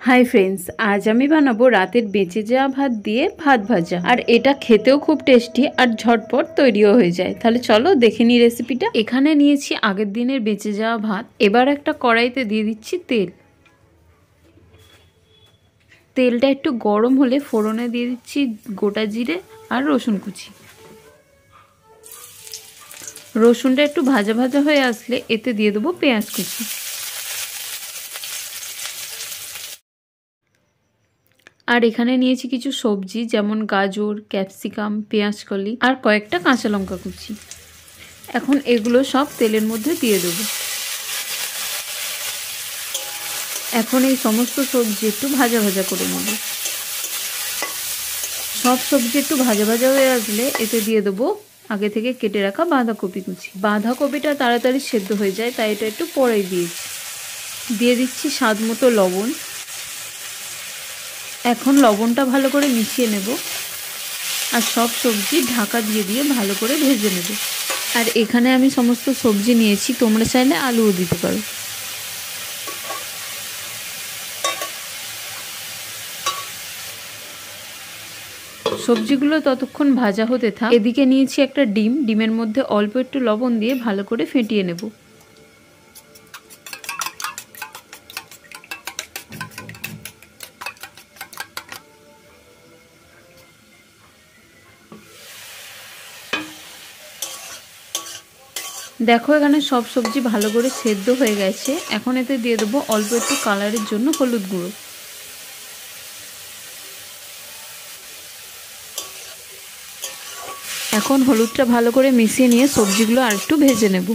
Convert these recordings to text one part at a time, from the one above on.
Hi friends, आज आमी बानाबो रातेर बेঁচে যাওয়া भात दिए भात भाजा और এটা খেতেও খুব টেস্টি আর ঝটপট তৈরিও হয়ে যায়। তাহলে চলো দেখে নিই রেসিপিটা। এখানে নিয়েছি আগের দিনের বেঁচে যাওয়া ভাত। এবার একটা কড়াইতে দিয়ে দিচ্ছি তেল। তেলটা একটু গরম হলে ফোড়নে দিয়ে দিচ্ছি গোটা জিরে আর রসুন কুচি। রসুনটা একটু ভাজা ভাজা হয়ে আসলে এতে দিয়ে দেবো পেঁয়াজ কুচি। আর এখানে নিয়েছি কিছু সবজি যেমন গাজর, ক্যাপসিকাম, পেঁয়াজকলি আর কয়েকটা কাঁচা লঙ্কা কুচি। এখন এগুলো সব তেলের মধ্যে দিয়ে দেব। এখন এই সমস্ত সবজি একটু ভাজা ভাজা করে নেব। সব সবজি একটু ভাজা ভাজা হয়ে আসলে এতে দিয়ে দেবো আগে থেকে কেটে রাখা বাঁধাকপি কুচি। বাঁধাকপিটা তাড়াতাড়ি সেদ্ধ হয়ে যায় তাই এটা একটু পরেই দিয়েছি। দিয়ে দিচ্ছি স্বাদ মতো লবণ। এখন লবণটা ভালো করে মিশিয়ে নেব আর সব সবজি ঢাকা দিয়ে দিয়ে ভালো করে ভেজে নেব। আর এখানে আমি সমস্ত সবজি নিয়েছি, তোমরা চাইলে আলুও দিতে পারো। সবজিগুলো ততক্ষণ ভাজা হতে থাক। এদিকে নিয়েছি একটা ডিম। ডিমের মধ্যে অল্প একটু লবণ দিয়ে ভালো করে ফেটিয়ে নেব। দেখো এখানে সব সবজি ভালো করে সেদ্ধ হয়ে গেছে। এখন এতে দিয়ে দেবো অল্প একটু কালারের জন্য হলুদ গুঁড়ো। এখন হলুদটা ভালো করে মিশিয়ে নিয়ে সবজিগুলো আর একটু ভেজে নেব।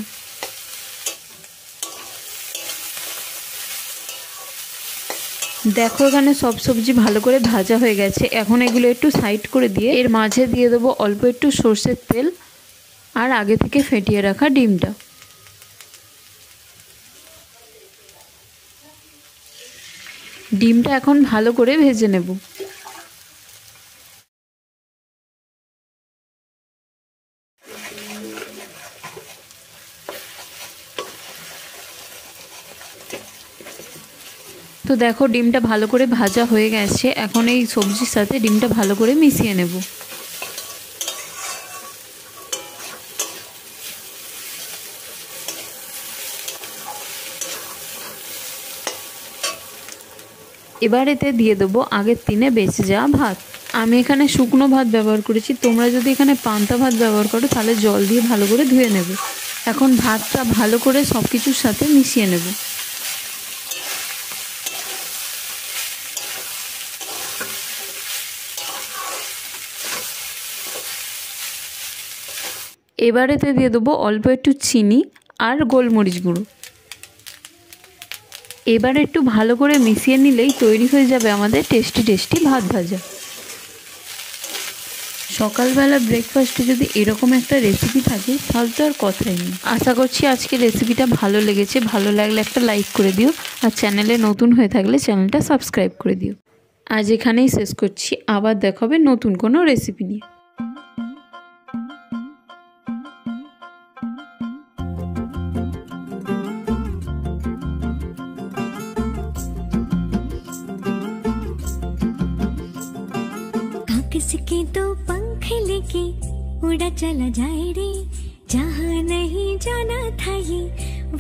দেখো এখানে সব সবজি ভালো করে ভাজা হয়ে গেছে। এখন এগুলো একটু সাইড করে দিয়ে এর মাঝে দিয়ে দেবো অল্প একটু সর্ষের তেল আর আগে থেকে ফেটিয়ে রাখা ডিমটা। ডিমটা এখন ভালো করে ভেজে নেব। তো দেখো ডিমটা ভালো করে ভাজা হয়ে গেছে। এখন এই সবজির সাথে ডিমটা ভালো করে মিশিয়ে নেব। এবার এতে দিয়ে দেবো আগের দিনে বেঁচে যাওয়া ভাত। আমি এখানে শুকনো ভাত ব্যবহার করেছি, তোমরা যদি এখানে পান্তা ভাত ব্যবহার করো তাহলে জল দিয়ে ভালো করে ধুয়ে নেবে। এখন ভাতটা ভালো করে সব কিছুর সাথে মিশিয়ে নেব। এবার এতে দিয়ে দেবো অল্প একটু চিনি আর গোলমরিচ গুঁড়ো। এবার একটু ভালো করে মিশিয়ে নিলেই তৈরি হয়ে যাবে আমাদের টেস্টি টেস্টি ভাত ভাজা। সকালবেলা ব্রেকফাস্টে যদি এরকম একটা রেসিপি থাকে তাহলে তো আর কথাই নেই। আশা করছি আজকের রেসিপিটা ভালো লেগেছে। ভালো লাগলে একটা লাইক করে দিও আর চ্যানেলে নতুন হয়ে থাকলে চ্যানেলটা সাবস্ক্রাইব করে দিও। আজ এখানেই শেষ করছি, আবার দেখা হবে নতুন কোনো রেসিপি নিয়ে। किसके तो पंख लेके उड़ा चला जाए रे, जहाँ नहीं जाना था ये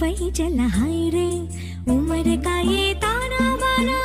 वही चला हाय रे। उम्र का ये ताना बाना